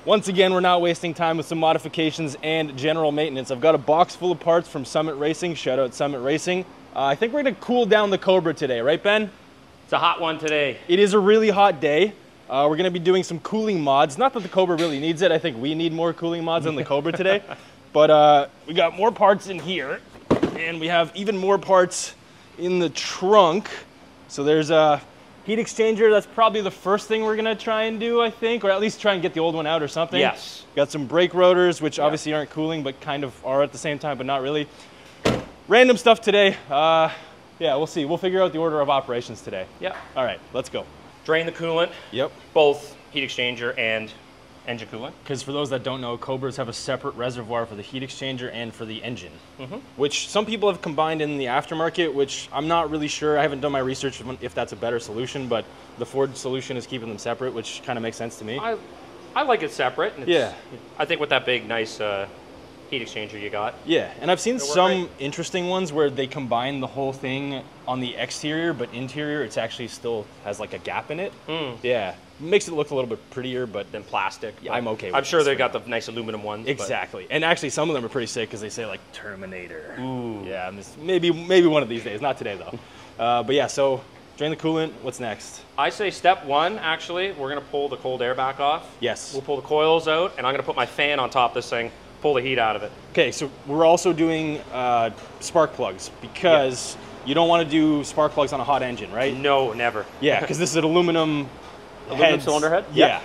Once again, we're not wasting time with some modifications and general maintenance. I've got a box full of parts from Summit Racing. Shout out Summit Racing. I think we're gonna cool down the Cobra today, right, Ben? It's a hot one today. It is a really hot day. We're gonna be doing some cooling mods. Not that the Cobra really needs it. I think we need more cooling mods than the Cobra today. But we got more parts in here, and we have even more parts in the trunk. So there's a heat exchanger. That's probably the first thing we're gonna try and do, I think, or at least try and get the old one out or something. Yes. Got some brake rotors, which obviously aren't cooling, but kind of are at the same time, but not really. Random stuff today. Yeah, we'll see. We'll figure out the order of operations today. Yeah. All right, let's go. Drain the coolant. Yep. Both heat exchanger and engine coolant. Because for those that don't know, Cobras have a separate reservoir for the heat exchanger and for the engine, which some people have combined in the aftermarket, which I'm not really sure. I haven't done my research if that's a better solution, but the Ford solution is keeping them separate, which kind of makes sense to me. I like it separate. And Yeah. I think with that big, nice heat exchanger you got. Yeah, and I've seen some great. interesting ones where they combine the whole thing on the exterior, but interior it's actually still has like a gap in it. Yeah, makes it look a little bit pretty, but Than plastic. yeah, I'm okay with I'm sure this they for got now. the nice aluminum ones. Exactly, and actually some of them are pretty sick because they say like Terminator. Ooh. Yeah, maybe one of these days. Not today though. But yeah, so drain the coolant. What's next? I say step one, actually, we're gonna pull the cold air back off. Yes. We'll pull the coils out, and I'm gonna put my fan on top of this thing, pull the heat out of it. Okay, so we're also doing spark plugs because you don't want to do spark plugs on a hot engine, right? No, never. Yeah, because this is an aluminum Cylinder head? Yeah.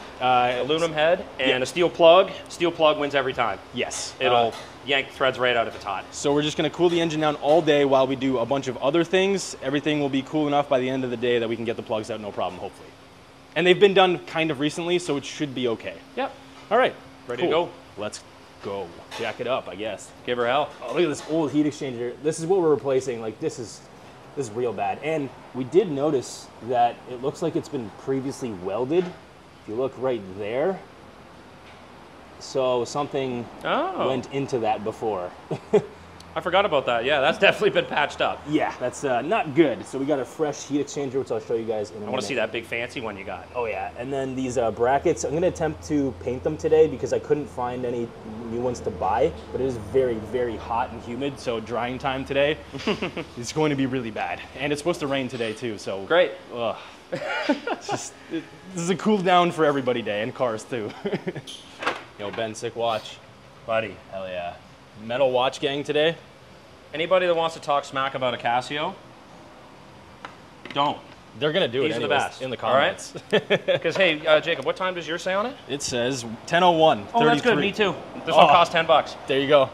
Aluminum head and a steel plug. Steel plug wins every time. Yes. It'll yank threads right out if it's hot. So we're just going to cool the engine down all day while we do a bunch of other things. Everything will be cool enough by the end of the day that we can get the plugs out no problem, hopefully. And they've been done kind of recently, so it should be okay. Yep. All right. Ready to go. Let's go. Jack it up, I guess. Give her hell. Oh, look at this old heat exchanger. This is what we're replacing. Like, this is real bad. And we did notice that it looks like it's been previously welded. If you look right there. So something went into that before. I forgot about that. Yeah, that's definitely been patched up. Yeah, that's not good. So we got a fresh heat exchanger, which I'll show you guys in a minute. I want to see that big fancy one you got. Oh yeah, and then these brackets, I'm gonna attempt to paint them today because I couldn't find any new ones to buy, but it is very, very hot and humid, so drying time today is going to be really bad. And it's supposed to rain today too, so. Great. Ugh. This is a cool down for everybody day, and cars too. Yo, Ben, sick watch. Buddy. Hell yeah. Metal watch gang today. Anybody that wants to talk smack about a Casio, don't. They're gonna do it These are the anyways, best. in the comments. Because, hey, Jacob, what time does yours say on it? It says 10:01. Oh, that's good. Me too. This one costs $10. There you go.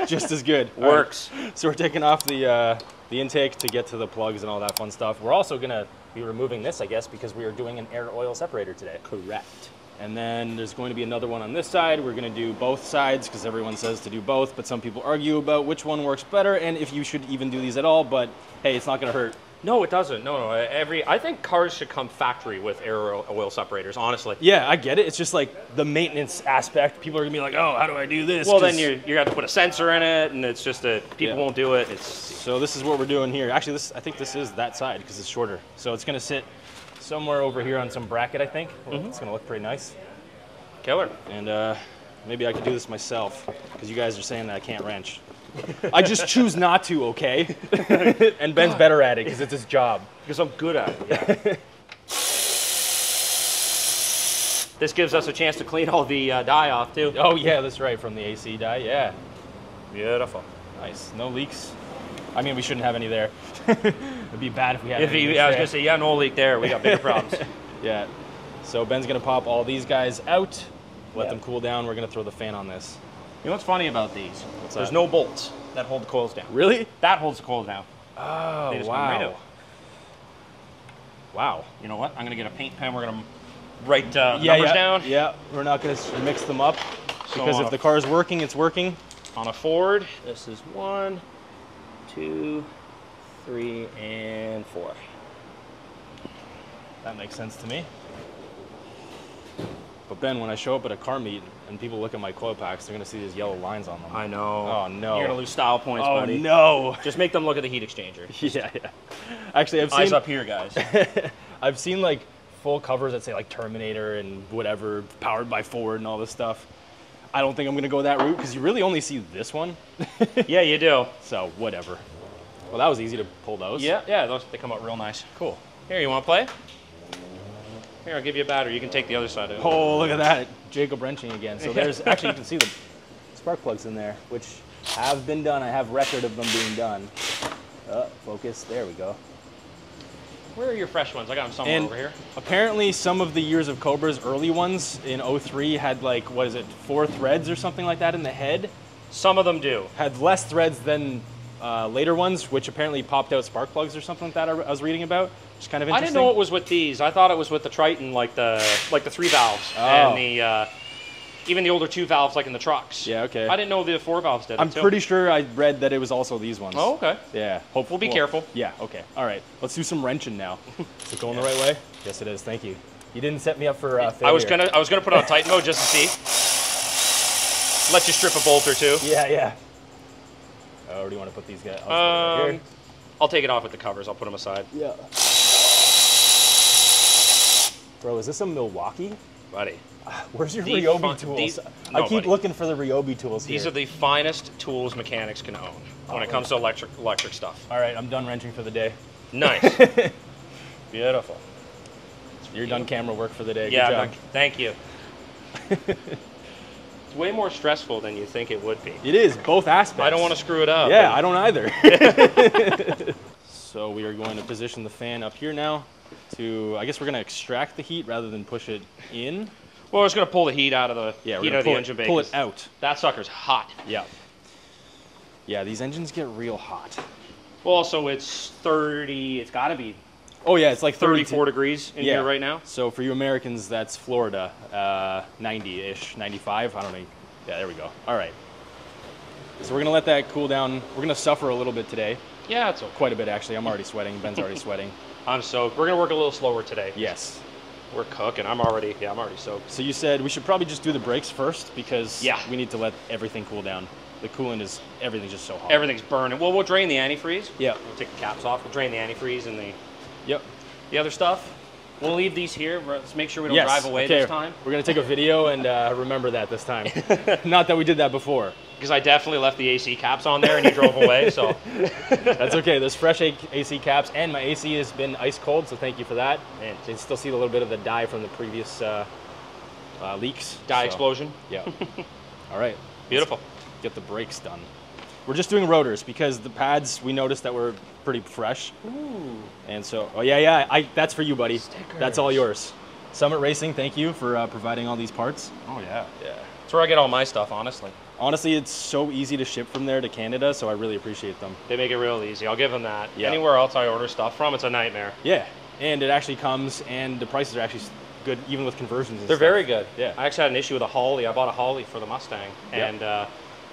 Just as good. Works. Right. So we're taking off the intake to get to the plugs and all that fun stuff. We're also gonna be removing this, I guess, because we are doing an air oil separator today. Correct. And then there's going to be another one on this side. We're gonna do both sides because everyone says to do both, but some people argue about which one works better and if you should even do these at all, but hey, it's not gonna hurt. No, it doesn't. No. I think cars should come factory with air oil separators, honestly. Yeah, I get it. It's just like the maintenance aspect. People are gonna be like, oh, how do I do this? Well, then you have to put a sensor in it, and it's just that people won't do it. So this is what we're doing here. Actually, I think this is that side because it's shorter. So it's gonna sit somewhere over here on some bracket, I think. It's gonna look pretty nice. Killer. And maybe I could do this myself because you guys are saying that I can't wrench. I just choose not to, okay? And Ben's better at it because it's his job. Because I'm good at it, yeah. This gives us a chance to clean all the dye off, too. Oh, yeah, that's right, from the AC dye, yeah. Beautiful. Nice. No leaks. I mean, we shouldn't have any there. It'd be bad if we had any I was going to say, yeah, no leak there. We got bigger problems. Yeah. So Ben's going to pop all these guys out, let them cool down. We're going to throw the fan on this. You know what's funny about these? What's There's that? no bolts that hold the coils down. Really? That holds the coils down. Oh, They just come right out. Wow. You know what? I'm going to get a paint pen. We're going to write numbers down. Yeah, we're not going to mix them up because So if the car is working, it's working. On a Ford, this is 1, 2, 3, and 4. That makes sense to me. But Ben, when I show up at a car meet and people look at my coil packs, they're going to see these yellow lines on them. I know. Oh, no. You're going to lose style points, Oh, buddy. no. Just make them look at the heat exchanger. Yeah. Actually, I've seen... Eyes up here, guys. I've seen like full covers that say like Terminator and whatever, powered by Ford and all this stuff. I don't think I'm gonna go that route because you really only see this one. Yeah, you do. So whatever. Well, that was easy to pull those. Yeah, those, they come out real nice. Cool. Here, you want to play? Here, I'll give you a battery. You can take the other side of it. Oh, look at that. Jacob wrenching again. So there's, actually you can see the spark plugs in there, which have been done. I have record of them being done. Focus, there we go. Where are your fresh ones? I got them somewhere over here. Apparently some of the Years of Cobra's early ones in 03 had like, what is it, 4 threads or something like that in the head. Some of them do. Had less threads than later ones, which apparently popped out spark plugs or something like that I was reading about, which is kind of interesting. I didn't know it was with these. I thought it was with the Triton, like the 3 valves and the even the older 2 valves, like in the trucks. Yeah, okay. I didn't know the 4 valves did. I'm pretty sure I read that it was also these ones. Oh, okay. Yeah. We'll be careful. Yeah. Okay. All right. Let's do some wrenching now. Is it going the right way? Yes, it is. Thank you. You didn't set me up for failure. I was gonna put it on Titan mode just to see. Let you strip a bolt or two. Yeah. Oh, do you want to put these guys? Right here. I'll take it off with the covers. I'll put them aside. Yeah. Bro, is this a Milwaukee? Buddy. Where's your Ryobi tools? I keep looking for the Ryobi tools here. These are the finest tools mechanics can own when it comes to electric stuff. All right, I'm done wrenching for the day. Nice. Beautiful. You're done camera work for the day. Yeah, Good job. Thank you. It's way more stressful than you think it would be. It is, both aspects. I don't want to screw it up. Yeah, I don't either. So we are going to position the fan up here now to, I guess we're going to extract the heat rather than push it in. Well, we're just going to pull the heat out of the, heat out of the engine bay. Pull it out. That sucker's hot. Yeah. Yeah, these engines get real hot. Well, so it's 30, it's got to be. Oh yeah, it's like 34 degrees in here right now. So for you Americans, that's Florida, 90-ish, 95, I don't know. Yeah, there we go. All right. So we're gonna let that cool down. We're gonna suffer a little bit today. Yeah, it's okay. Quite a bit actually. I'm already sweating. Ben's already sweating. I'm soaked. We're gonna work a little slower today. Yes. We're cooking. I'm already soaked. So you said we should probably just do the brakes first because we need to let everything cool down. The coolant is, everything's just so hot. Everything's burning. Well, we'll drain the antifreeze. Yeah. We'll take the caps off. We'll drain the antifreeze and the other stuff. We'll leave these here. Let's make sure we don't drive away this time. We're going to take a video and remember that this time. Not that we did that before. Because I definitely left the AC caps on there and you drove away, so. That's okay. There's fresh AC caps, and my AC has been ice cold, so thank you for that. And you can still see a little bit of the dye from the previous leaks. Dye explosion? Yeah. All right. Beautiful. Let's get the brakes done. We're just doing rotors because the pads, we noticed that were pretty fresh. Ooh. And so, that's for you, buddy. Stickers. That's all yours. Summit Racing, thank you for providing all these parts. Oh, yeah. Yeah. That's where I get all my stuff, honestly. Honestly, it's so easy to ship from there to Canada, so I really appreciate them. They make it real easy. I'll give them that. Yeah. Anywhere else I order stuff from, it's a nightmare. Yeah, and it actually comes, and the prices are actually good, even with conversions and They're stuff. very good. Yeah. I actually had an issue with a Holly. I bought a Holly for the Mustang, and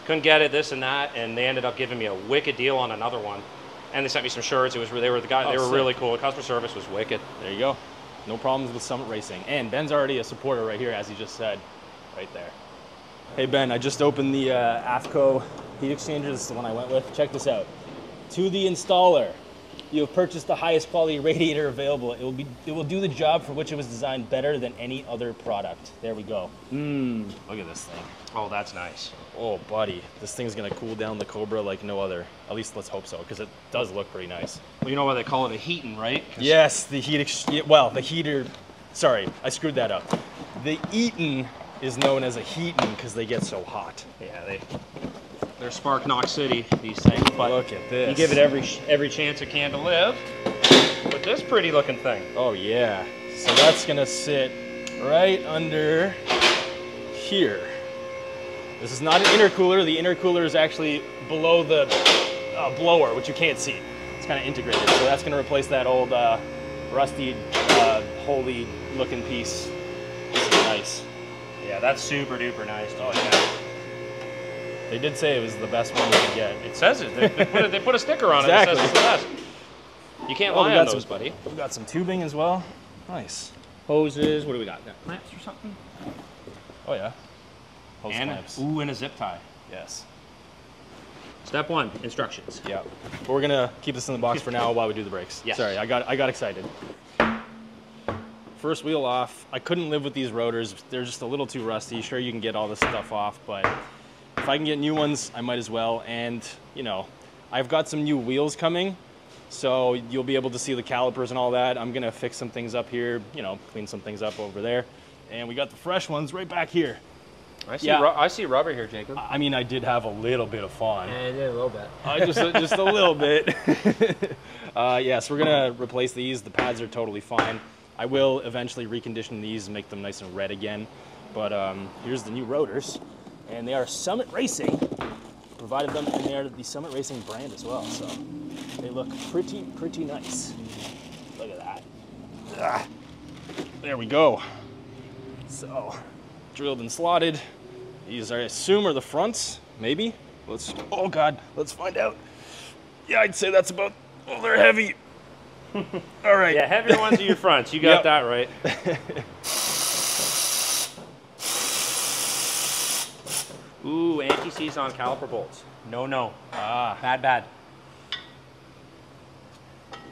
couldn't get it, this and that, and they ended up giving me a wicked deal on another one. And they sent me some shirts. They were really cool. The customer service was wicked. There you go. No problems with Summit Racing. And Ben's already a supporter right here, as he just said, right there. Hey Ben, I just opened the AFCO Heat Exchanger. This is the one I went with. Check this out. To the installer, you have purchased the highest quality radiator available. It will do the job for which it was designed better than any other product. There we go. Look at this thing. Oh, that's nice. Oh, buddy, this thing's gonna cool down the Cobra like no other. At least let's hope so, because it does look pretty nice. Well, you know why they call it a heating, right? Yes, the the heater. Sorry, I screwed that up. The Eaton is known as a heating because they get so hot. Yeah, they're Spark Knock City, these things. But look at this. You give it every chance it can to live with this pretty looking thing. Oh yeah. So that's gonna sit right under here. This is not an intercooler. The intercooler is actually below the blower, which you can't see. It's kind of integrated. So that's gonna replace that old rusty, holy looking piece. This is nice. Yeah, that's super duper nice. Oh yeah. They did say it was the best one you could get. It says it. They put a sticker on exactly. it that says it's the best. You can't lie on those, buddy. We've got some tubing as well. Nice. Hoses. What do we got? Clamps or something? Oh yeah. Hose clamps. Ooh, and a zip tie. Yes. Step 1, instructions. Yeah. But we're gonna keep this in the box for now while we do the brakes. Yes. Sorry, I got excited. first wheel off. I couldn't live with these rotors. They're just a little too rusty. Sure, you can get all this stuff off, but if I can get new ones, I might as well. And, you know, I've got some new wheels coming, so you'll be able to see the calipers and all that. I'm gonna fix some things up here, you know, clean some things up over there. And we got the fresh ones right back here. I see rubber here, Jacob. I mean, I did have a little bit of fun. Yeah, I did a little bit. Just a little bit. Yeah, so we're gonna replace these. The pads are totally fine. I will eventually recondition these and make them nice and red again. But here's the new rotors, and they are Summit Racing. Provided them, and they're the Summit Racing brand as well. So they look pretty nice. Look at that. Ah, there we go. So drilled and slotted. These, I assume, are the fronts, maybe? Oh God, let's find out. Yeah, I'd say that's about, oh, they're heavy. All right. Yeah, heavier ones are your fronts. You got that right. Ooh, anti-seize on caliper bolts. No. Bad.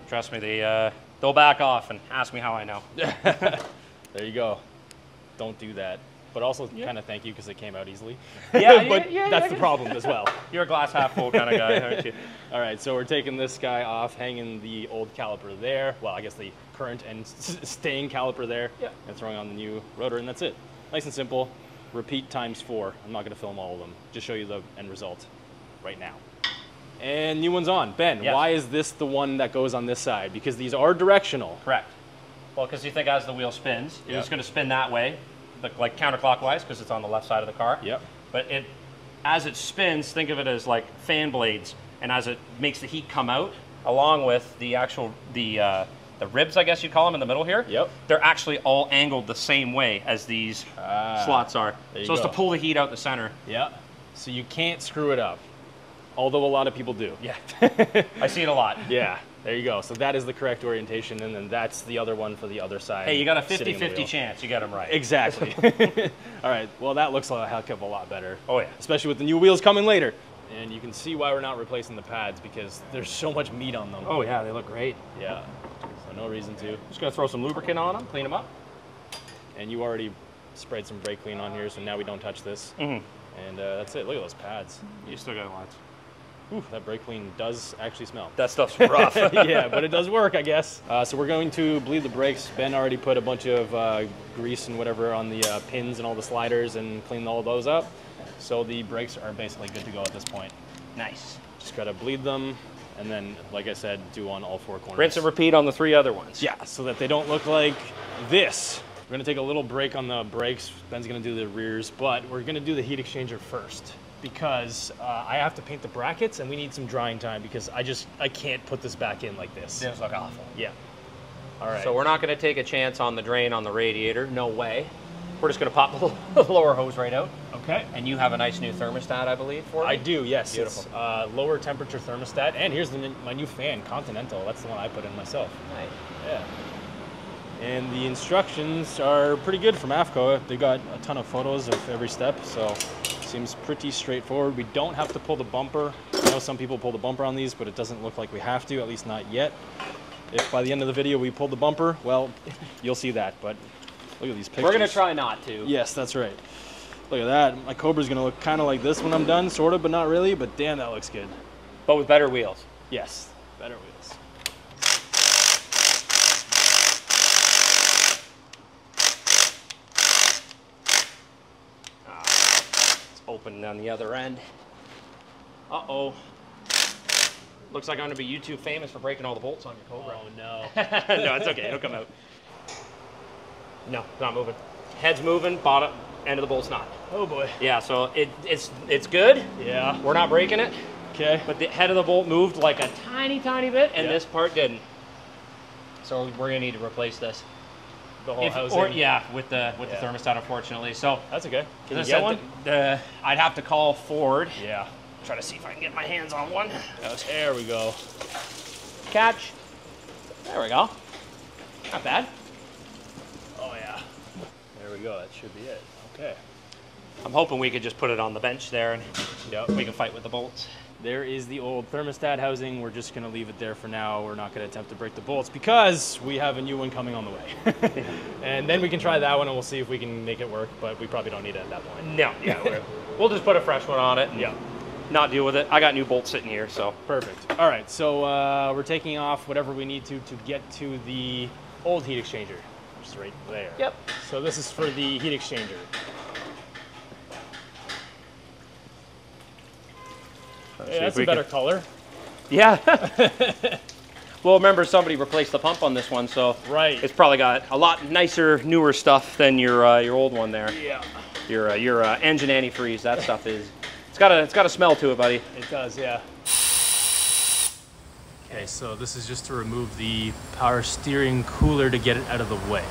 Trust me, they'll back off and ask me how I know. There you go. Don't do that. But also kind of thank you because it came out easily. Yeah, but that's the problem as well. You're a glass half full kind of guy, aren't you? All right, so we're taking this guy off, hanging the old caliper there. Well, I guess the current and staying caliper there. Yeah. And throwing on the new rotor, and that's it. Nice and simple. Repeat times 4. I'm not going to film all of them. Just show you the end result right now. And new one's on. Ben, why is this the one that goes on this side? Because these are directional. Correct. Well, because you think as the wheel spins, it's going to spin that way, like counterclockwise, because it's on the left side of the car. Yep. But as it spins, think of it as like fan blades, and as it makes the heat come out, along with the actual the ribs, I guess you'd call them in the middle here. Yep. They're actually all angled the same way as these slots are. So it's to pull the heat out the center. Yeah. So you can't screw it up, although a lot of people do. Yeah. I see it a lot. Yeah. There you go. So that is the correct orientation, and then that's the other one for the other side. Hey, you got a 50-50 chance. You got them right. Exactly. All right. Well, that looks a heck of a lot better. Oh, yeah. Especially with the new wheels coming later. And you can see why we're not replacing the pads, because there's so much meat on them. Oh, yeah. They look great. Yeah. So no reason to. Just going to throw some lubricant on them, clean them up. And you already sprayed some brake clean on here, so now we don't touch this. And that's it. Look at those pads. You still got lots. Ooh, that brake clean does actually smell. That stuff's rough. Yeah, but it does work, I guess. So we're going to bleed the brakes. Ben already put a bunch of grease and whatever on the pins and all the sliders and cleaned all those up. So the brakes are basically good to go at this point. Nice. Just gotta bleed them, and then, like I said, do on all 4 corners. Rinse and repeat on the 3 other ones. Yeah, so that they don't look like this. We're gonna take a little break on the brakes. Ben's gonna do the rears, but we're gonna do the heat exchanger first, because I have to paint the brackets and we need some drying time, because I can't put this back in like this. These look awful. Yeah. All right. So we're not going to take a chance on the drain on the radiator. No way. We're just going to pop the lower hose right out. Okay. And you have a nice new thermostat, I believe, for me? I do, yes. Beautiful. It's lower temperature thermostat. And here's my new fan, Continental. That's the one I put in myself. Nice. Yeah. And the instructions are pretty good from AFCO. They got a ton of photos of every step, so seems pretty straightforward. We don't have to pull the bumper. I know some people pull the bumper on these, but it doesn't look like we have to, at least not yet. If by the end of the video we pull the bumper, well, you'll see that, but look at these pictures. We're going to try not to. Yes, that's right. Look at that. My Cobra's going to look kind of like this when I'm done, sort of, but not really, but damn, that looks good. But with better wheels. Yes, better wheels. Open on the other end. Uh-oh. Looks like I'm going to be YouTube famous for breaking all the bolts on your Cobra. Oh, no. No, it's okay. It'll come out. No, not moving. Head's moving, bottom, end of the bolt's not. Oh, boy. Yeah, so it's good. Yeah. We're not breaking it. Okay. But the head of the bolt moved like a tiny, tiny bit, and this part didn't. So we're going to need to replace this. The whole housing? With the thermostat, unfortunately. So that's okay. Can you get get one? I'd have to call Ford. Yeah. Try to see if I can get my hands on one. There we go. Catch. There we go. Not bad. Oh yeah. There we go. That should be it. Okay. I'm hoping we could just put it on the bench there and we can fight with the bolts. there is the old thermostat housing. We're just gonna leave it there for now. We're not gonna attempt to break the bolts because we have a new one coming on the way. And then we can try that one and we'll see if we can make it work, but we probably don't need it at that point. No, yeah, we'll just put a fresh one on it and not deal with it. I got new bolts sitting here, so. Perfect. All right, so we're taking off whatever we need to get to the old heat exchanger, which is right there. Yep. So this is for the heat exchanger. Yeah, that's a better color. Yeah. Well, remember somebody replaced the pump on this one, so it's probably got a lot nicer, newer stuff than your old one there. Yeah. Your engine antifreeze, that stuff is. It's got a smell to it, buddy. It does, yeah. Okay, so this is just to remove the power steering cooler to get it out of the way,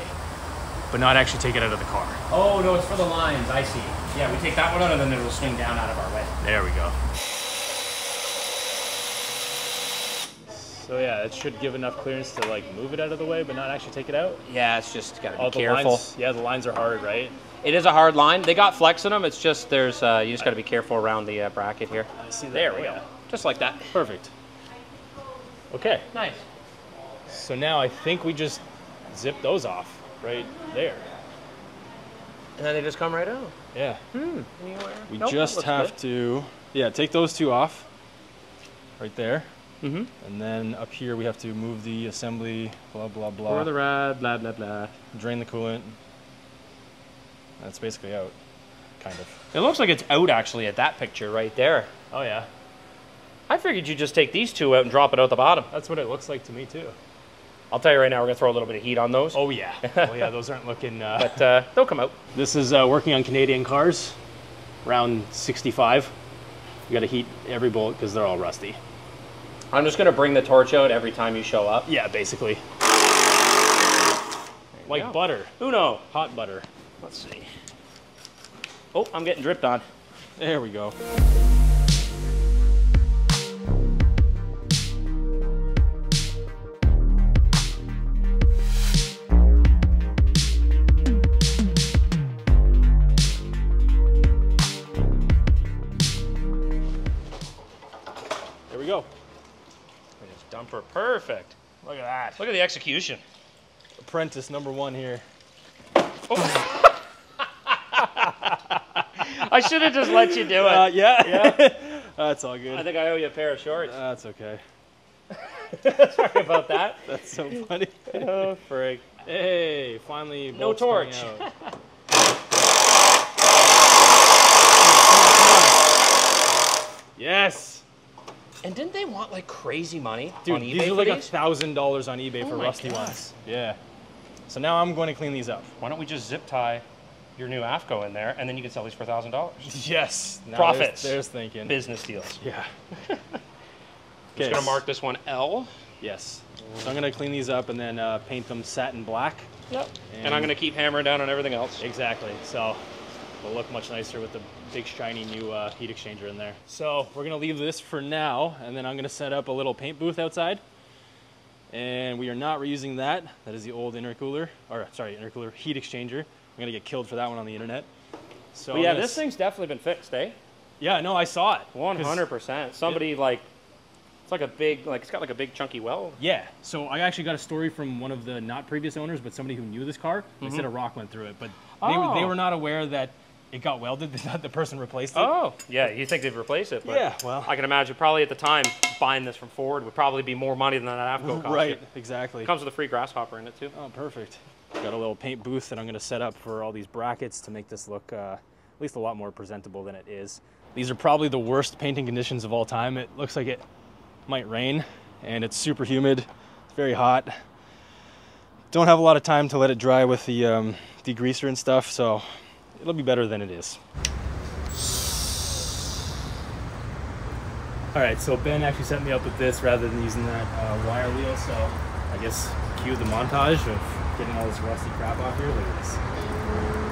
but not actually take it out of the car. Oh no, it's for the lines. I see. Yeah, we take that one out and then it'll swing down out of our way. There we go. So yeah, it should give enough clearance to like move it out of the way, but not actually take it out. Yeah, it's just gotta be careful. Lines, yeah, the lines are hard, right? It is a hard line. They got flex in them. It's just there's you just gotta be careful around the bracket here. I see that. There we go. Just like that. Perfect. Okay. Nice. So now I think we just zip those off right there. And then they just come right out. Yeah. Anywhere? We just have to, take those two off right there. Mm-hmm. And then up here we have to move the assembly, blah, blah, blah. Pour the rod, blah, blah, blah. Drain the coolant. That's basically out, kind of. It looks like it's out actually at that picture right there. Oh yeah. I figured you'd just take these two out and drop it out the bottom. That's what it looks like to me too. I'll tell you right now, we're gonna throw a little bit of heat on those. Oh yeah. Oh yeah, those aren't looking... But they'll come out. This is working on Canadian cars, around 65. You gotta heat every bolt because they're all rusty. I'm just gonna bring the torch out every time you show up. Yeah, basically. Like butter. Uno. Hot butter. Let's see. Oh, I'm getting dripped on. There we go. There we go. Dumper, perfect. Look at that. Look at the execution. Apprentice #1 here. Oh. I should have just let you do it. Yeah. That's all good. I think I owe you a pair of shorts. That's okay. Sorry about that. That's so funny. Oh, frig. Hey, finally. No torch. Yes. And didn't they want like crazy money Dude, on eBay? these are like $1,000 on eBay for rusty God. ones. Yeah. So now I'm going to clean these up. Why don't we just zip tie your new AFCO in there and then you can sell these for $1,000? Yes. Now Profits. There's thinking. Business deals. Yeah. Just gonna mark this one L. Yes. So I'm gonna clean these up and then paint them satin black. Yep. And I'm gonna keep hammering down on everything else. Exactly. So it'll look much nicer with the big shiny new heat exchanger in there. So we're gonna leave this for now, and then I'm gonna set up a little paint booth outside. And we are not reusing that. That is the old intercooler, or sorry, intercooler heat exchanger. I'm gonna get killed for that one on the internet. So but yeah, this thing's definitely been fixed, eh? Yeah, no, I saw it. 100%. Somebody like, it's like a big, like it's got like a big chunky weld. Yeah. So I actually got a story from one of the not previous owners, but somebody who knew this car. They said a rock went through it, but they were not aware that it got welded. The person replaced it. Oh, yeah. You think they'd replace it? But yeah. Well, I can imagine probably at the time buying this from Ford would probably be more money than that AFCO cost. Right. You. Exactly. Comes with a free grasshopper in it too. Oh, perfect. Got a little paint booth that I'm going to set up for all these brackets to make this look at least a lot more presentable than it is. These are probably the worst painting conditions of all time. It looks like it might rain, and it's super humid. It's very hot. Don't have a lot of time to let it dry with the degreaser and stuff, so it'll be better than it is. All right, so Ben actually set me up with this rather than using that wire wheel, so I guess cue the montage of getting all this rusty crap off here. Look at this.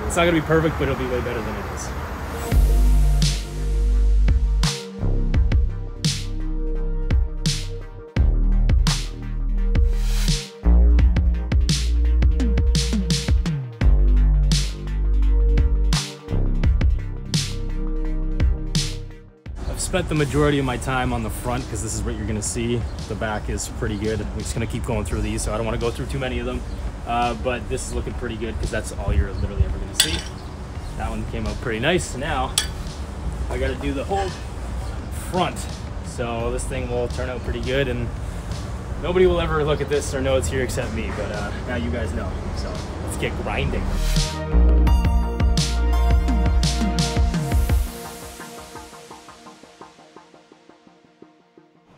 It's not gonna be perfect, but it'll be way better than it is. spent the majority of my time on the front because this is what you're gonna see. The back is pretty good. We're just gonna keep going through these, so I don't wanna go through too many of them. But this is looking pretty good because that's all you're literally ever gonna see. That one came out pretty nice. Now, I gotta do the whole front. So this thing will turn out pretty good, and nobody will ever look at this or know it's here except me, but now you guys know. So let's get grinding.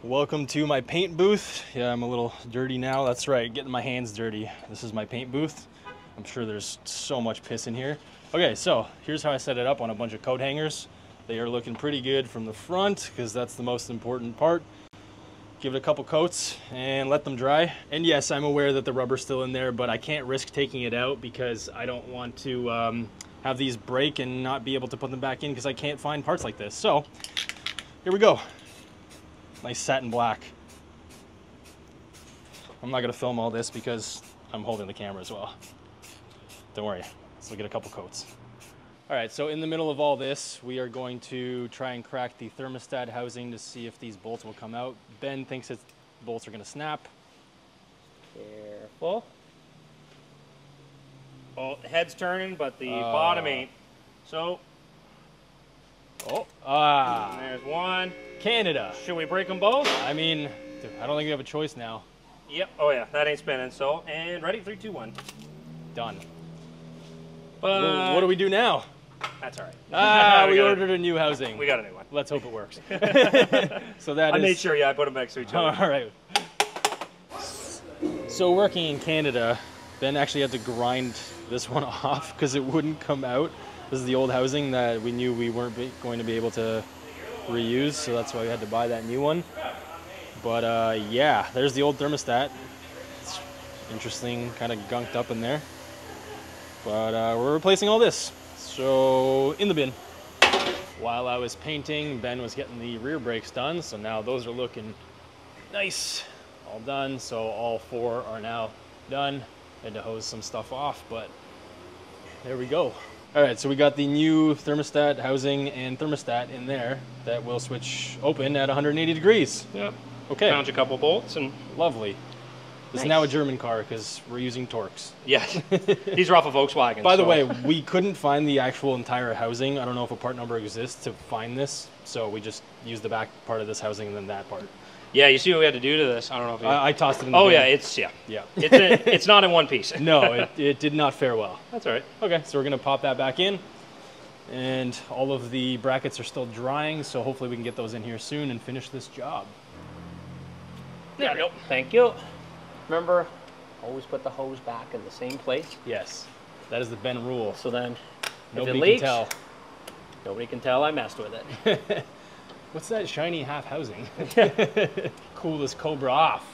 Welcome to my paint booth. Yeah, I'm a little dirty now. That's right, getting my hands dirty. This is my paint booth. I'm sure there's so much piss in here. Okay, so here's how I set it up on a bunch of coat hangers. They are looking pretty good from the front because that's the most important part. Give it a couple coats and let them dry. And yes, I'm aware that the rubber's still in there, but I can't risk taking it out because I don't want to have these break and not be able to put them back in because I can't find parts like this. So here we go. Nice satin black. I'm not gonna film all this because I'm holding the camera as well. Don't worry, let's look at a couple coats. All right, so in the middle of all this, we are going to try and crack the thermostat housing to see if these bolts will come out. Ben thinks the bolts are gonna snap. Careful. Oh, the head's turning, but the bottom ain't. So. Oh, There's one. Canada. Should we break them both? I mean, I don't think we have a choice now. Yep. Oh yeah, that ain't spinning. So, and ready, 3, 2, 1. Done. But Well, what do we do now? That's all right. We ordered a new housing. We got a new one. Let's hope it works. So that I is... made sure, yeah, I put them next to each other. All right. So working in Canada, Ben actually had to grind this one off because it wouldn't come out. This is the old housing that we knew we weren't going to be able to reuse, so that's why we had to buy that new one. But yeah, there's the old thermostat. It's interesting, kind of gunked up in there. But we're replacing all this. So in the bin. While I was painting, Ben was getting the rear brakes done, so now those are looking nice. All done, so all 4 are now done. Had to hose some stuff off, but there we go. All right, so we got the new thermostat housing and thermostat in there that will switch open at 180 degrees. Yep. Okay. Found you a couple bolts and... Lovely. This is now a German car because we're using Torx. Yes. These are off of Volkswagen. By the way, we couldn't find the actual entire housing. I don't know if a part number exists to find this, so we just used the back part of this housing and then that part. Yeah, you see what we had to do to this? I don't know if you... I tossed it in the bin. Yeah, it's not in one piece. No, it did not fare well. That's all right. Okay, so we're gonna pop that back in, and all of the brackets are still drying, so hopefully we can get those in here soon and finish this job. There we go. Thank you. Remember, always put the hose back in the same place. Yes, that is the Ben rule. So then, Nobody if it leaks, can tell. nobody can tell I messed with it. What's that shiny half housing? Cool this Cobra off.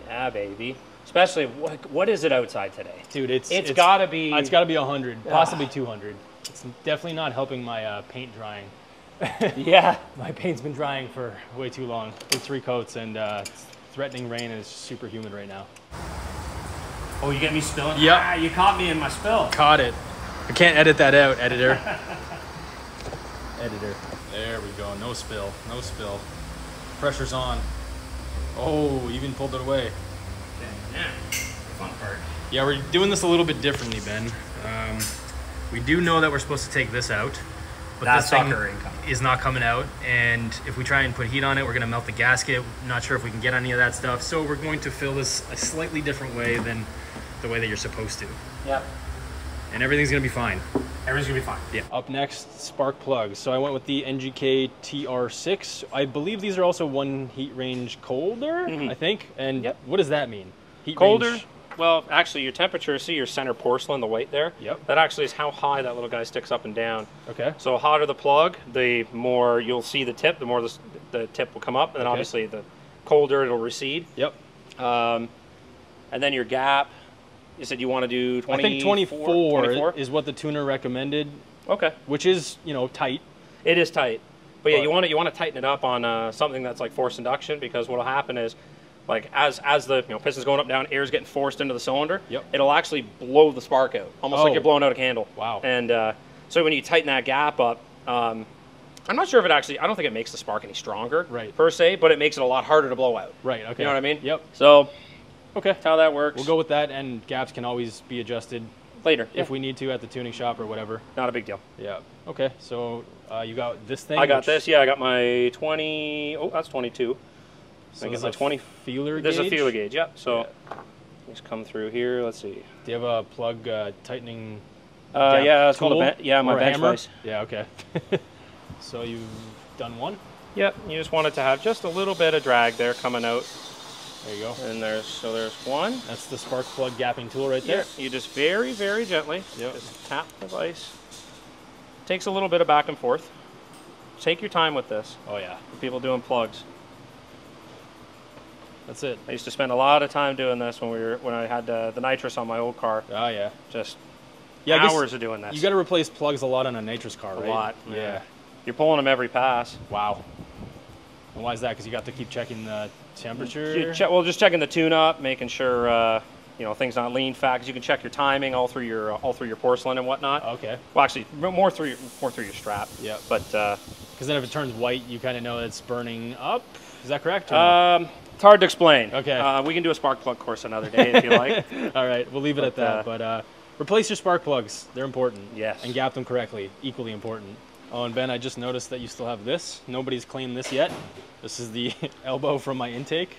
Yeah, baby. Especially, what is it outside today? Dude, it's gotta be... It's gotta be 100, possibly 200. It's definitely not helping my paint drying. Yeah. My paint's been drying for way too long. Did 3 coats and it's threatening rain and it's super humid right now. Oh, you get me spilling? Yep. Ah, you caught me in my spill. Caught it. I can't edit that out, editor. Editor. There we go. No spill. No spill. Pressure's on. Oh, even pulled it away. Yeah. Fun part. Yeah, we're doing this a little bit differently, Ben. We do know that we're supposed to take this out, but That this thing sucker ain't coming. is not coming out. And if we try and put heat on it, we're going to melt the gasket. Not sure if we can get any of that stuff. So we're going to fill this a slightly different way than the way that you're supposed to. Yep. And everything's going to be fine. Everything's gonna be fine. Yeah. Up next, spark plugs. So I went with the NGK TR6. I believe these are also 1 heat range colder, I think. And what does that mean? Heat Colder? range? Well, actually, your temperature, see your center porcelain, the white there? Yep. That actually is how high that little guy sticks up and down. Okay. So hotter the plug, the more you'll see the tip, the more the tip will come up, and then obviously the colder it'll recede. Yep. And then your gap, you said you want to do 20, I think 24 is what the tuner recommended. Okay. Which is, you know, tight. It is tight. But yeah, you want to tighten it up on something that's like forced induction, because what'll happen is, like as the piston's going up down, air's getting forced into the cylinder. Yep. It'll actually blow the spark out, almost like you're blowing out a candle. Wow. And so when you tighten that gap up, I'm not sure if it actually, I don't think it makes the spark any stronger, Right. per se, but it makes it a lot harder to blow out. Right, okay. You know what I mean? Yep. So, Okay. that's how that works. We'll go with that, and gaps can always be adjusted later if we need to at the tuning shop or whatever. Not a big deal. Yeah. Okay, so you got this thing? I got this, yeah, I got my 20, oh, that's 22. So I this get is my a 20. feeler gauge? There's a feeler gauge, yeah. So, Yeah. just come through here, let's see. Do you have a plug tightening Yeah, it's called tool? my Or a bench hammer? vise. Yeah, okay. So you've done one? Yep, you just want it to have just a little bit of drag there coming out. There you go. And there's one. That's the spark plug gapping tool right there. Yeah, you just very, very gently Yep. just tap the vise. Takes a little bit of back and forth. Take your time with this. Oh yeah, For people doing plugs. that's it. I used to spend a lot of time doing this when I had the nitrous on my old car. Oh yeah. Just Yeah, I guess hours of doing this. You got to replace plugs a lot on a nitrous car, right? A lot. Yeah. You're pulling them every pass. Wow. And why is that? Because you got to keep checking the temperature? Well, just checking the tune-up, making sure you know, things not lean fat, because you can check your timing all through your porcelain and whatnot. Okay. Well, actually, more through your strap. Yeah. But because then if it turns white, you kind of know it's burning up. Is that correct? Or no? it's hard to explain. Okay. We can do a spark plug course another day if you like. All right, we'll leave it at that. But replace your spark plugs. They're important. Yes. And gap them correctly. Equally important. Oh, and Ben, I just noticed that you still have this. Nobody's claimed this yet. This is the elbow from my intake.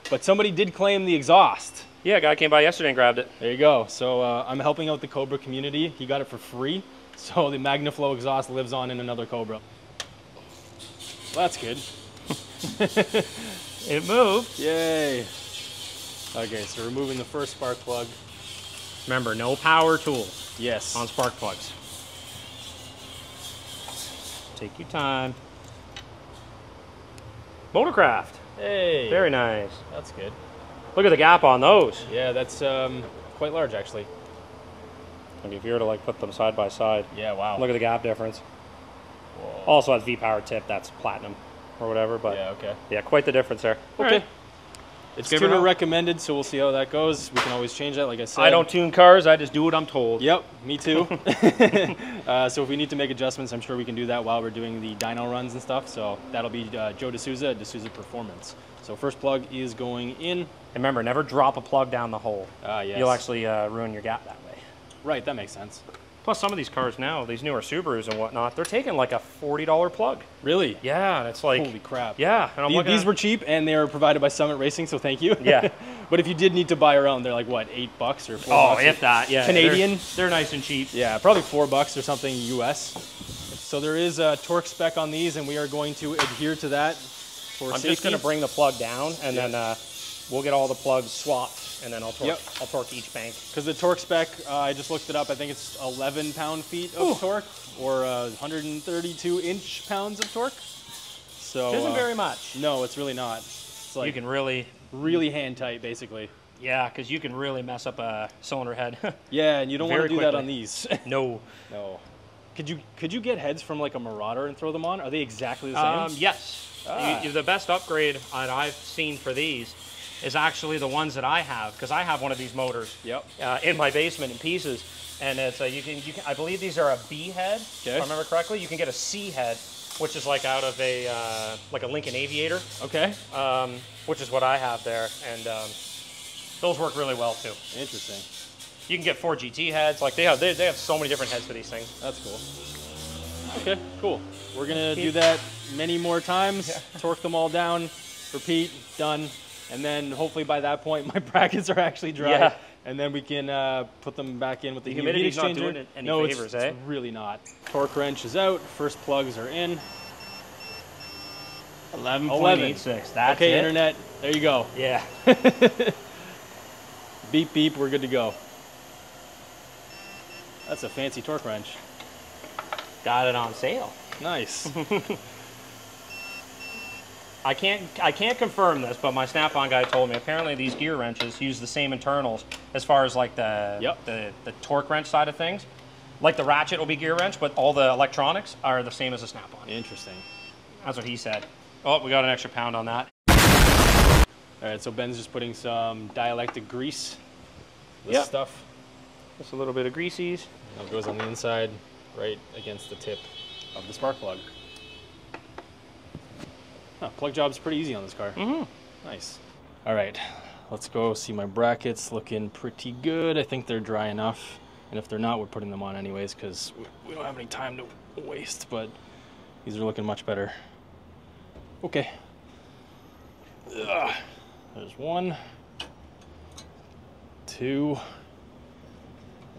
But somebody did claim the exhaust. Yeah, a guy came by yesterday and grabbed it. There you go. So I'm helping out the Cobra community. He got it for free. So the MagnaFlow exhaust lives on in another Cobra. Well, that's good. It moved. Yay. Okay, so removing the first spark plug. Remember, no power tools Yes. on spark plugs. Take your time. Motorcraft. Hey. Very nice. That's good. Look at the gap on those. Yeah, that's quite large actually. Like if you were to like put them side by side, Yeah, wow. look at the gap difference. Whoa. Also has V-power tip, that's platinum or whatever, but Yeah, okay. yeah, quite the difference there. Okay. All right. It's Give it tuner a- recommended, so we'll see how that goes. We can always change that, like I said. I don't tune cars, I just do what I'm told. Yep, me too. So if we need to make adjustments, I'm sure we can do that while we're doing the dyno runs and stuff. So that'll be Joe D'Souza, D'Souza Performance. So first plug is going in. And remember, never drop a plug down the hole. Yes. You'll actually ruin your gap that way. Right, that makes sense. Plus, some of these cars now, these newer Subarus and whatnot, they're taking like a $40 plug. Really? Yeah, and it's like, Holy crap. yeah. And I'm looking These at- were cheap and they were provided by Summit Racing, so thank you. Yeah. But if you did need to buy your own, they're like what, $8 or $4? Oh, if that, yeah. Canadian? They're nice and cheap. Yeah, probably $4 or something US. So there is a torque spec on these, and we are going to adhere to that for I'm safety. just going to bring the plug down, and Yeah. then we'll get all the plugs swapped, and then I'll torque, Yep. I'll torque each bank. Because the torque spec, I just looked it up. I think it's 11 pound-feet of torque, or 132 inch-pounds of torque. So It isn't very much. No, it's really not. It's like You can really, really hand tight, basically. yeah, because you can really mess up a cylinder head. Yeah, and you don't want to Very do that quickly. on these. No. No. Could you get heads from like a Marauder and throw them on? Are they exactly the same? Yes. Ah. The best upgrade that I've seen for these is actually the ones that I have, because I have one of these motors Yep. in my basement in pieces, and it's you can I believe these are a B head, Okay. if I remember correctly. You can get a C head, which is like out of a like a Lincoln Aviator, Okay. which is what I have there, and those work really well too. Interesting. You can get 4 GT heads, like they have so many different heads for these things. That's cool. Okay, cool. We're gonna do that many more times. Torque them all down, repeat, done, and then hopefully by that point my brackets are actually dry, Yeah. and then we can put them back in with the, The heat humidity's not exchanger. doing it any no, favors, it's eh? really not. Torque wrench is out. First plugs are in. 11.86. That's okay, it. internet. There you go. Yeah. Beep beep. We're good to go. That's a fancy torque wrench. Got it on sale. Nice. I can't confirm this, but my Snap-on guy told me apparently these gear wrenches use the same internals as far as like the torque wrench side of things. Like the ratchet will be gear wrench, but all the electronics are the same as a Snap-on. Interesting. That's what he said. Oh, we got an extra pound on that. All right, so Ben's just putting some dielectric grease. This Yep. stuff. Just a little bit of greases. It goes on the inside, right against the tip of the spark plug. Huh, plug job's pretty easy on this car. Nice. All right, let's go see my brackets. Looking pretty good. I think they're dry enough. And if they're not, we're putting them on anyways because we don't have any time to waste, but these are looking much better. Okay. Ugh. There's 1, 2.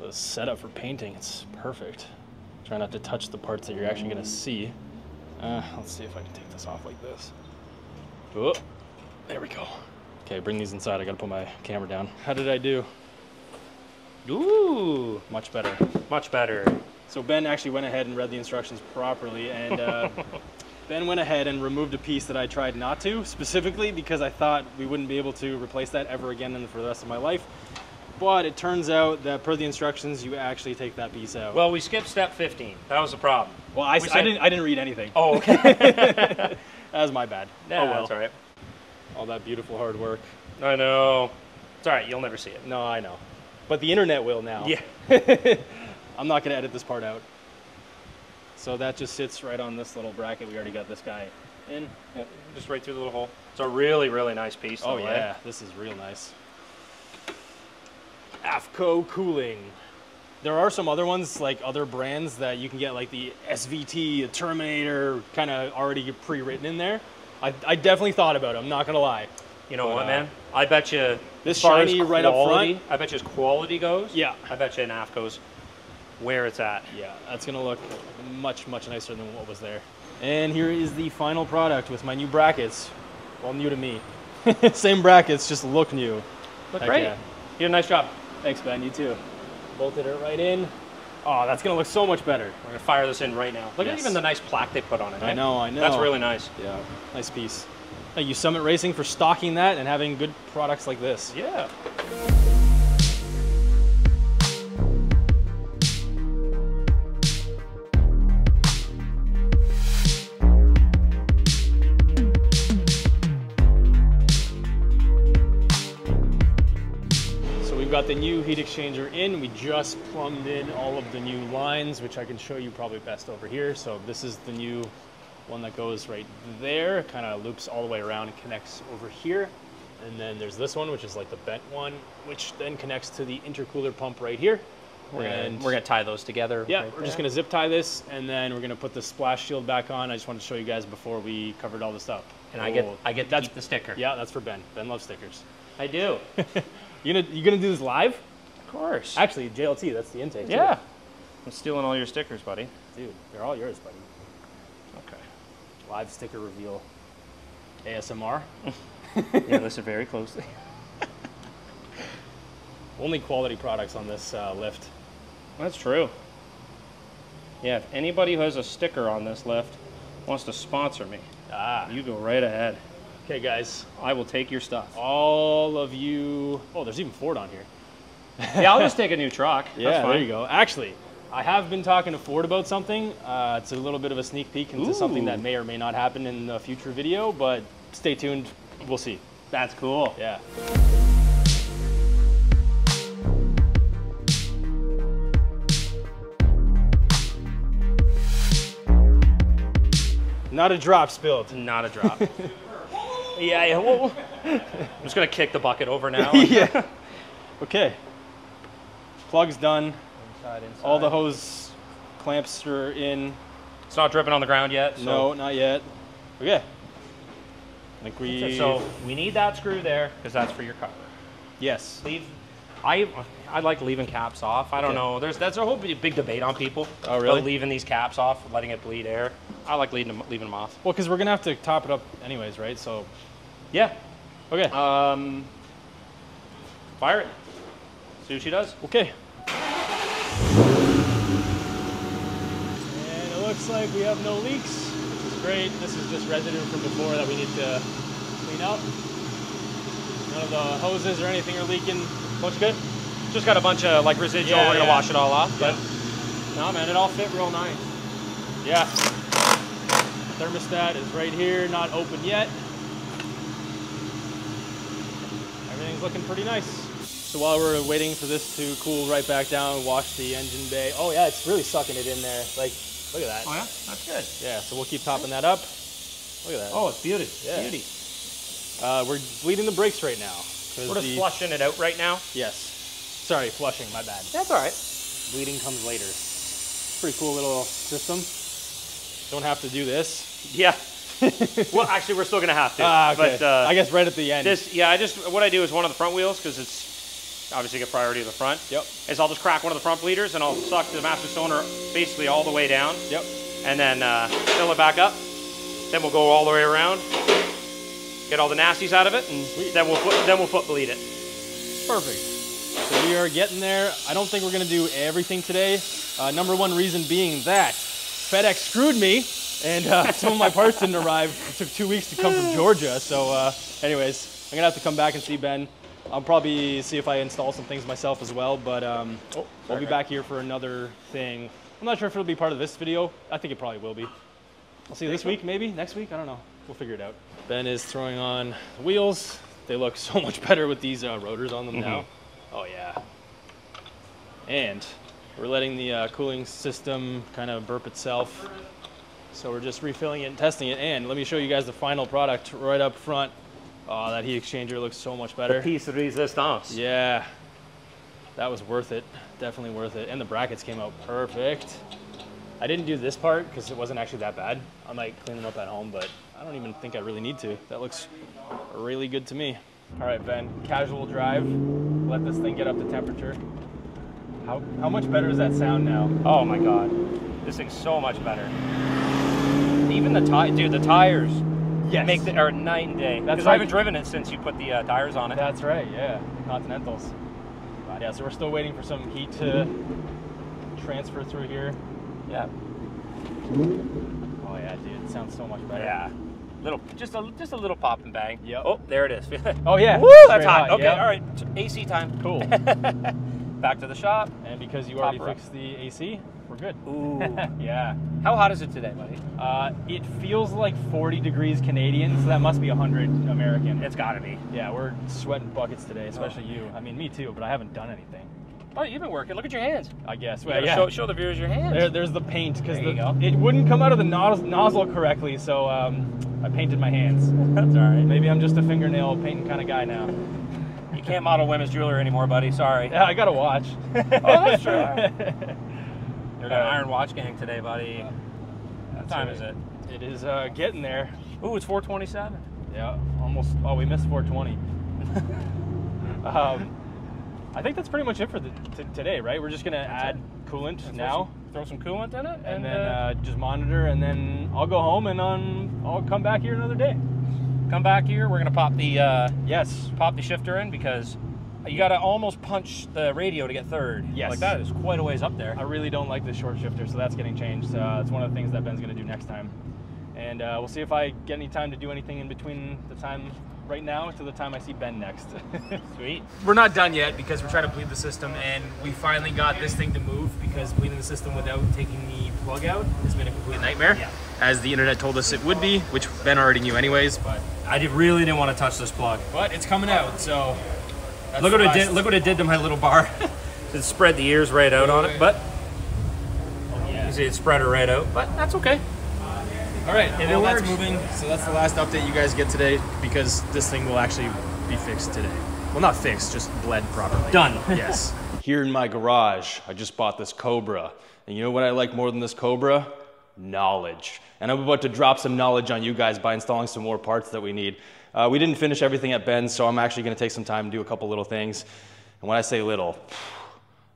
The setup for painting, it's perfect. Try not to touch the parts that you're actually gonna see. Let's see if I can take this off like this. Oh, there we go. Okay, bring these inside. I gotta put my camera down. How did I do? Ooh, Much better. much better. So Ben actually went ahead and read the instructions properly, and Ben went ahead and removed a piece that I tried not to, specifically because I thought we wouldn't be able to replace that ever again for the rest of my life. But it turns out that per the instructions, you actually take that piece out. Well, we skipped step 15. That was the problem. Well, I didn't read anything. Oh, okay. That was my bad. Yeah, oh well. that's all right. All that beautiful hard work. I know. It's all right. You'll never see it. No, I know. But the internet will now. Yeah. I'm not going to edit this part out. So that just sits right on this little bracket. We already got this guy in. Yep, just right through the little hole. It's a really, really nice piece. Oh, though, yeah. right? This is real nice. AFCO cooling. There are some other ones, like other brands that you can get, like the SVT, the Terminator, kind of already pre-written in there. I definitely thought about it, I'm not going to lie. You know what, man? I bet you this as far as shiny right up quality, front. I bet you as quality goes, Yeah. I bet you in AFCO's where it's at. Yeah, that's going to look much, much nicer than what was there. And here is the final product with my new brackets. Well, new to me. Same brackets, just look new. Look Heck great. yeah. You did a nice job. Thanks, Ben. You too. Bolted it right in. Oh, that's going to look so much better. We're going to fire this in right now. Look at Yes. even the nice plaque they put on it. I eh? know. That's really nice. Yeah, nice piece. Thank you, Summit Racing, for stocking that and having good products like this. Yeah. So we've got the new heat exchanger in. We just plumbed in all of the new lines, which I can show you probably best over here. So this is the new one that goes right there, kind of loops all the way around and connects over here. And then there's this one, which is like the bent one, which then connects to the intercooler pump right here. We're gonna tie those together. Yeah, right we're just gonna zip tie this, and then we're gonna put the splash shield back on. I just wanted to show you guys before we covered all this up. And I get to keep the sticker. Yeah, that's for Ben. Ben loves stickers. I do. You gonna do this live? Of course. Actually, JLT, that's the intake. Yeah. Too. I'm stealing all your stickers, buddy. Dude, they're all yours, buddy. Okay. Live sticker reveal. ASMR. Yeah, listen very closely. Only quality products on this lift. That's true. Yeah, if anybody who has a sticker on this lift wants to sponsor me, you go right ahead. Okay, guys. I will take your stuff. All of you. Oh, there's even Ford on here. Yeah, I'll just take a new truck. Yeah, That's fine. there you go. Actually, I have been talking to Ford about something. It's a little bit of a sneak peek into something that may or may not happen in a future video, but stay tuned. We'll see. That's cool. Yeah. Not a drop spilled. Not a drop. Yeah. Well, I'm just gonna kick the bucket over now. Yeah. Okay. Plug's done. Inside. All the hose clamps are in. It's not dripping on the ground yet. So. No, not yet. Okay. I think we. So we need that screw there because that's for your cover. Yes. I like leaving caps off. I don't know. That's a whole big debate on people. Oh, really? About leaving these caps off, letting it bleed air. I like leaving them off. Well, because we're gonna have to top it up anyways, right? So. Yeah. Okay. Fire it. See what she does. Okay. And it looks like we have no leaks, which is great. This is just residue from before that we need to clean out. None of the hoses or anything are leaking. Looks good. Just got a bunch of like residual. Yeah, We're gonna yeah. wash it all off. But No, man, it all fit real nice. Yeah. Thermostat is right here, not open yet. Everything's looking pretty nice. So while we're waiting for this to cool right back down, wash the engine bay. Oh yeah, it's really sucking it in there. Like, look at that. oh yeah, that's good. Yeah, so we'll keep topping that up. Look at that. Oh, it's beauty. Yeah. Beauty. We're bleeding the brakes right now. We're just flushing it out right now. Yes. Sorry, flushing, my bad. That's all right. Bleeding comes later. Pretty cool little system. Don't have to do this. Yeah. Well, actually, we're still gonna have to. Okay. But I guess right at the end. What I do is one of the front wheels, because it's obviously got priority of the front. Yep. Is I'll just crack one of the front bleeders and I'll suck the master cylinder basically all the way down. Yep. And then fill it back up. Then we'll go all the way around, get all the nasties out of it, and then we'll foot bleed it. Perfect. So we are getting there. I don't think we're gonna do everything today. Number one reason being that FedEx screwed me, and some of my parts didn't arrive. It took 2 weeks to come from Georgia. So anyways, I'm gonna have to come back and see Ben. I'll probably see if I install some things myself as well, but we'll be back here for another thing. I'm not sure if it'll be part of this video. I think it probably will be. I'll see you this week, maybe next week. I don't know. We'll figure it out. Ben is throwing on the wheels. They look so much better with these rotors on them now. Oh yeah. And we're letting the cooling system kind of burp itself. So we're just refilling it and testing it. And let me show you guys the final product right up front. Oh, that heat exchanger looks so much better. The piece de resistance. Yeah, that was worth it. Definitely worth it. And the brackets came out perfect. I didn't do this part because it wasn't actually that bad. I might clean them up at home, but I don't even think I really need to. That looks really good to me. All right, Ben, casual drive. Let this thing get up to temperature. How much better does that sound now? Oh my God, this thing's so much better. Even the tires. Yes. Are night and day. Because I haven't driven it since you put the tires on it. That's right, yeah. Continentals. Yeah, so we're still waiting for some heat to transfer through here. Yeah. Oh yeah, dude, it sounds so much better. Yeah. Just a little pop and bang. Yep. Oh, there it is. Oh yeah. Woo, that's hot. Okay, yep. all right. AC time. Cool. Back to the shop. And because you already fixed the AC, we're good. Ooh. Yeah. How hot is it today, buddy? It feels like 40 degrees Canadian, so that must be 100 American. It's gotta be. Yeah, we're sweating buckets today, especially you. I mean, me too, but I haven't done anything. Oh, you've been working. Look at your hands. I guess. Well, yeah. Show the viewers your hands. There's the paint, because it wouldn't come out of the nozzle correctly, so I painted my hands. That's all right. Maybe I'm just a fingernail painting kind of guy now. You can't model women's jewelry anymore, buddy. Sorry. Yeah, I got a watch. Oh, that's true. You're an Iron Watch gang today, buddy. What time is it? It is getting there. Ooh, it's 4:27. Yeah, almost. Oh, we missed 4:20. I think that's pretty much it for today, right? We're just gonna add coolant now. Throw some coolant in it, and then just monitor, and then I'll go home and I'll come back here another day. Come back here. We're gonna pop the pop the shifter in, because you gotta almost punch the radio to get third. Yes. Like that is quite a ways up there. I really don't like this short shifter, so that's getting changed. It's one of the things that Ben's gonna do next time. And we'll see if I get any time to do anything in between the time right now to the time I see Ben next. Sweet. We're not done yet because we're trying to bleed the system, and we finally got this thing to move, because bleeding the system without taking the plug out has been a complete nightmare. Yeah. As the internet told us it would be, which Ben already knew anyways, but I really didn't want to touch this plug. But it's coming out, so look what it did to my little bar. It spread the ears right out on it, but you see it spread it right out, but that's okay. All right, well, that's moving, so that's the last update you guys get today, because this thing will actually be fixed today. Well, not fixed, just bled properly. Done. Yes. Here in my garage, I just bought this Cobra. And you know what I like more than this Cobra? Knowledge. And I'm about to drop some knowledge on you guys by installing some more parts that we need. We didn't finish everything at Ben's, so I'm actually going to take some time and do a couple little things. And when I say little,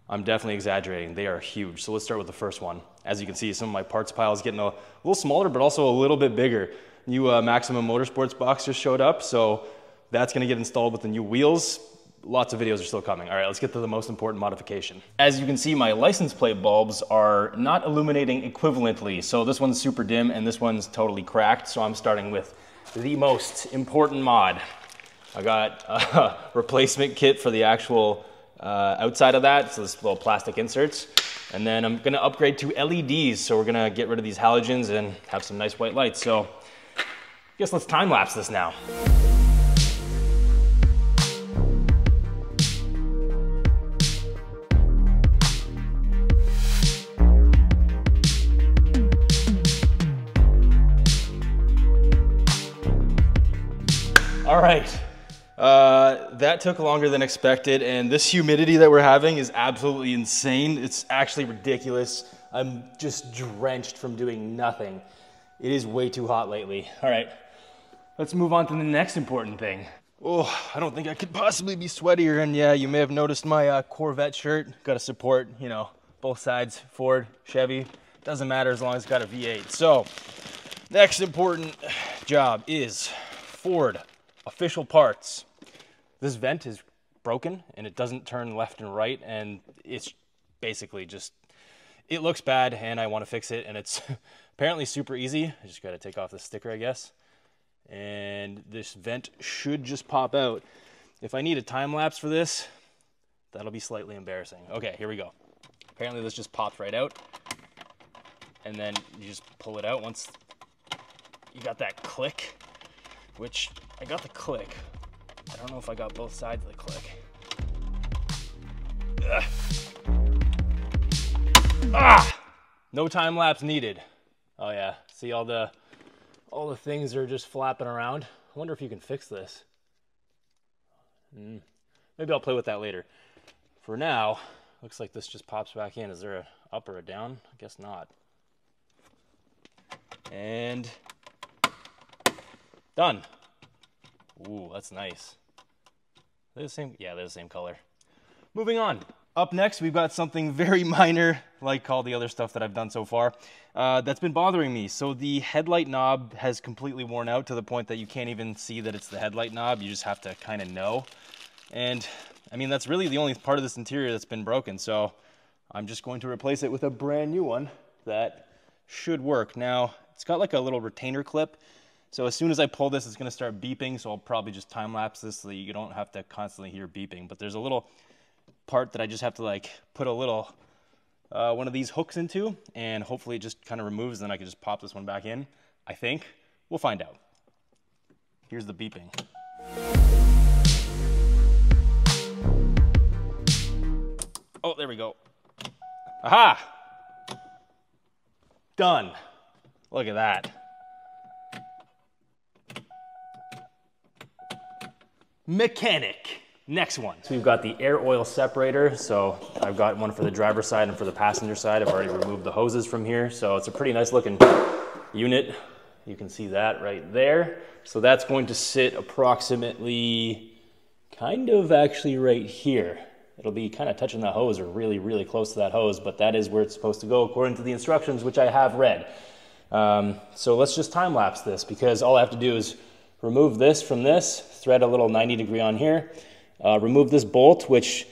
I'm definitely exaggerating. They are huge. So let's start with the first one. As you can see, some of my parts pile is getting a little smaller, but also a little bit bigger. New Maximum Motorsports box just showed up, so that's going to get installed with the new wheels. Lots of videos are still coming. All right, let's get to the most important modification. As you can see, my license plate bulbs are not illuminating equivalently. So this one's super dim and this one's totally cracked. So I'm starting with the most important mod. I got a replacement kit for the actual outside of that, so this little plastic inserts. And then I'm gonna upgrade to LEDs, so we're gonna get rid of these halogens and have some nice white lights. So I guess let's time lapse this now. All right. That took longer than expected, and this humidity that we're having is absolutely insane. It's actually ridiculous. I'm just drenched from doing nothing. It is way too hot lately. All right, let's move on to the next important thing. Oh, I don't think I could possibly be sweatier, and yeah, you may have noticed my Corvette shirt. Got to support, you know, both sides, Ford, Chevy. Doesn't matter as long as it's got a V8. So, next important job is Ford official parts. This vent is broken and it doesn't turn left and right, and it's basically just, it looks bad and I want to fix it, and it's apparently super easy. I just got to take off the sticker, I guess. And this vent should just pop out. If I need a time lapse for this, that'll be slightly embarrassing. Okay, here we go. Apparently this just pops right out, and then you just pull it out once you got that click, which I got the click. I don't know if I got both sides of the click. Ugh. Ah! No time lapse needed. Oh yeah, see all the things are just flapping around. I wonder if you can fix this. Maybe I'll play with that later. For now, looks like this just pops back in. Is there a up or a down? I guess not. And done. Ooh, that's nice. They're the same, yeah, they're the same color. Moving on. Up next, we've got something very minor, like all the other stuff that I've done so far, that's been bothering me. So the headlight knob has completely worn out to the point that you can't even see that it's the headlight knob. You just have to kind of know. And I mean, that's really the only part of this interior that's been broken. So I'm just going to replace it with a brand new one that should work. Now, it's got like a little retainer clip. So as soon as I pull this, it's going to start beeping. So I'll probably just time lapse this so that you don't have to constantly hear beeping. But there's a little part that I just have to like put a little one of these hooks into, and hopefully it just kind of removes, then I can just pop this one back in. I think. We'll find out. Here's the beeping. Oh, there we go. Aha! Done. Look at that. Mechanic. Next one. So we've got the air oil separator. So I've got one for the driver's side and for the passenger side. I've already removed the hoses from here. So it's a pretty nice looking unit. You can see that right there. So that's going to sit approximately kind of actually right here. It'll be kind of touching the hose, or really, really close to that hose, but that is where it's supposed to go according to the instructions, which I have read. So let's just time lapse this, because all I have to do is remove this from this, thread a little 90 degree on here, remove this bolt, which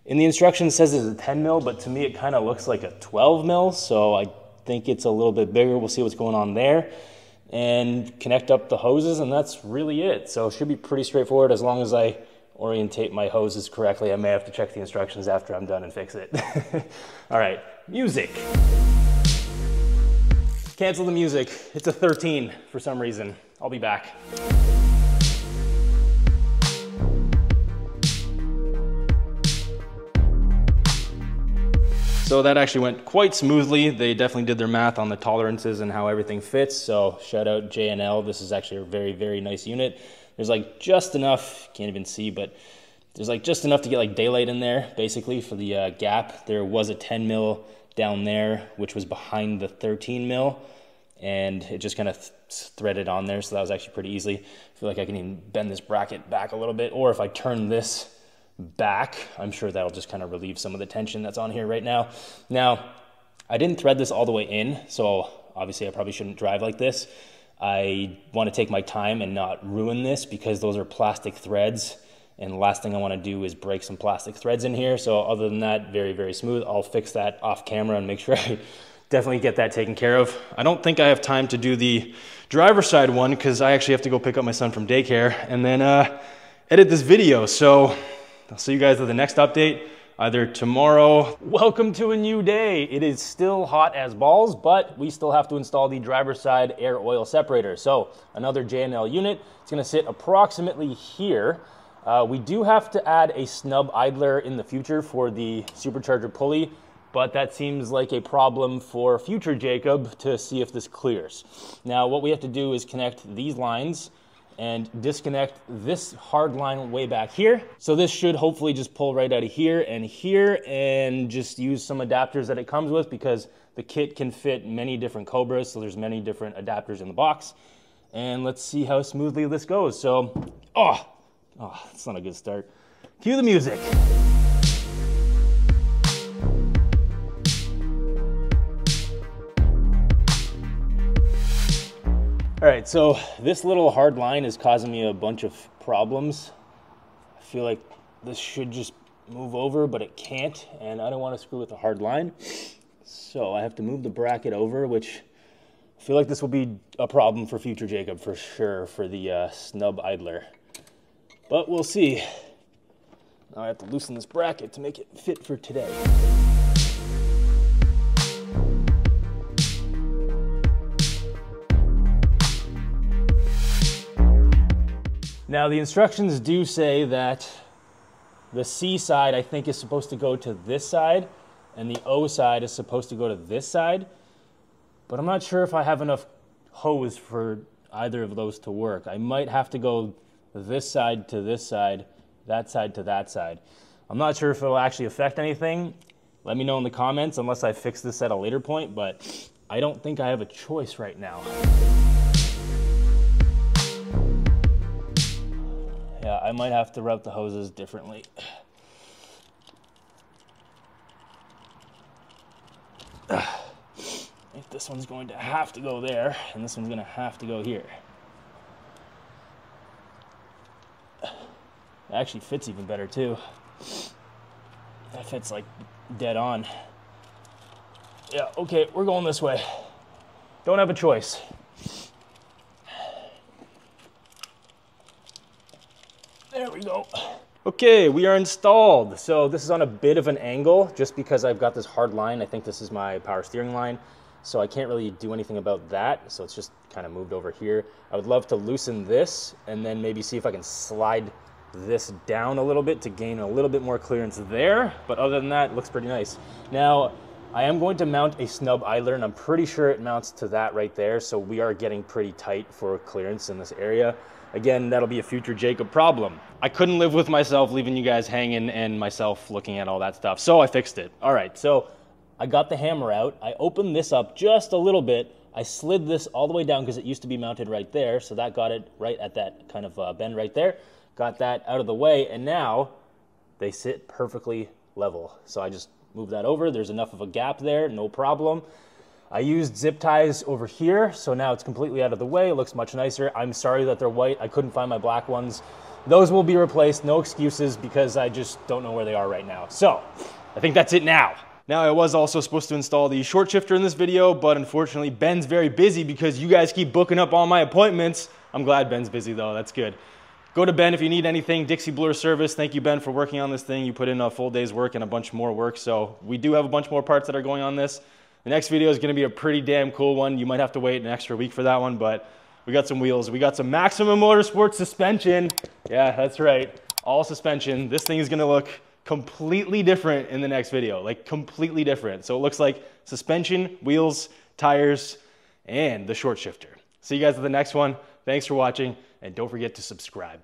in the instructions says it's a 10 mil, but to me it kind of looks like a 12 mil, so I think it's a little bit bigger. We'll see what's going on there, and connect up the hoses, and that's really it. So it should be pretty straightforward as long as I orientate my hoses correctly. I may have to check the instructions after I'm done and fix it. All right, music. Cancel the music. It's a 13 for some reason. I'll be back. So that actually went quite smoothly. They definitely did their math on the tolerances and how everything fits. So shout out J&L. This is actually a very, very nice unit. There's like just enough, can't even see, but there's like just enough to get like daylight in there, basically, for the gap. There was a 10 mil down there, which was behind the 13 mil, and it just kind of threaded on there, so that was actually pretty easy. I feel like I can even bend this bracket back a little bit, or if I turn this back, I'm sure that'll just kind of relieve some of the tension that's on here right now. Now, I didn't thread this all the way in, so obviously I probably shouldn't drive like this. I want to take my time and not ruin this, because those are plastic threads, and the last thing I want to do is break some plastic threads in here. So other than that, very, very smooth. I'll fix that off camera and make sure I definitely get that taken care of. I don't think I have time to do the driver's side one, because I actually have to go pick up my son from daycare and then edit this video. So I'll see you guys at the next update, either tomorrow. Welcome to a new day. It is still hot as balls, but we still have to install the driver's side air oil separator. So another J&L unit. It's gonna sit approximately here. We do have to add a snub idler in the future for the supercharger pulley, but that seems like a problem for future Jacob to see if this clears. Now what we have to do is connect these lines and disconnect this hard line way back here. So this should hopefully just pull right out of here, and just use some adapters that it comes with, because the kit can fit many different Cobras, so there's many different adapters in the box. And let's see how smoothly this goes. So, oh, that's not a good start. Cue the music. All right, so this little hard line is causing me a bunch of problems. I feel like this should just move over, but it can't, and I don't want to screw with the hard line. So I have to move the bracket over, which I feel like this will be a problem for future Jacob for sure, for the snub idler. But we'll see. Now I have to loosen this bracket to make it fit for today. Now the instructions do say that the C side, I think, is supposed to go to this side, and the O side is supposed to go to this side, but I'm not sure if I have enough hose for either of those to work. I might have to go this side to this side, that side to that side. I'm not sure if it'll actually affect anything. Let me know in the comments, unless I fix this at a later point, but I don't think I have a choice right now. Yeah, I might have to route the hoses differently. I think this one's going to have to go there, and this one's going to have to go here. It actually fits even better too. That fits like dead on. Yeah, okay, we're going this way. Don't have a choice. There we go. Okay, we are installed. So this is on a bit of an angle just because I've got this hard line. I think this is my power steering line, so I can't really do anything about that. So it's just kind of moved over here. I would love to loosen this and then maybe see if I can slide this down a little bit to gain a little bit more clearance there. But other than that, it looks pretty nice. Now, I am going to mount a snub idler, and I'm pretty sure it mounts to that right there. So we are getting pretty tight for clearance in this area. Again, that'll be a future Jacob problem. I couldn't live with myself leaving you guys hanging and myself looking at all that stuff, so I fixed it. All right, so I got the hammer out. I opened this up just a little bit. I slid this all the way down because it used to be mounted right there, so that got it right at that kind of bend right there. Got that out of the way, and now they sit perfectly level. So I just moved that over. There's enough of a gap there, no problem. I used zip ties over here, so now it's completely out of the way. It looks much nicer. I'm sorry that they're white. I couldn't find my black ones. Those will be replaced, no excuses, because I just don't know where they are right now. So, I think that's it now. Now, I was also supposed to install the short shifter in this video, but unfortunately, Ben's very busy because you guys keep booking up all my appointments. I'm glad Ben's busy though, that's good. Go to Ben if you need anything. Dixie Blur Service. Thank you, Ben, for working on this thing. You put in a full day's work and a bunch more work, so we do have a bunch more parts that are going on this. The next video is going to be a pretty damn cool one. You might have to wait an extra week for that one, but we got some wheels. We got some Maximum Motorsports suspension. Yeah, that's right. All suspension. This thing is going to look completely different in the next video, like completely different. So it looks like suspension, wheels, tires, and the short shifter. See you guys at the next one. Thanks for watching, and don't forget to subscribe.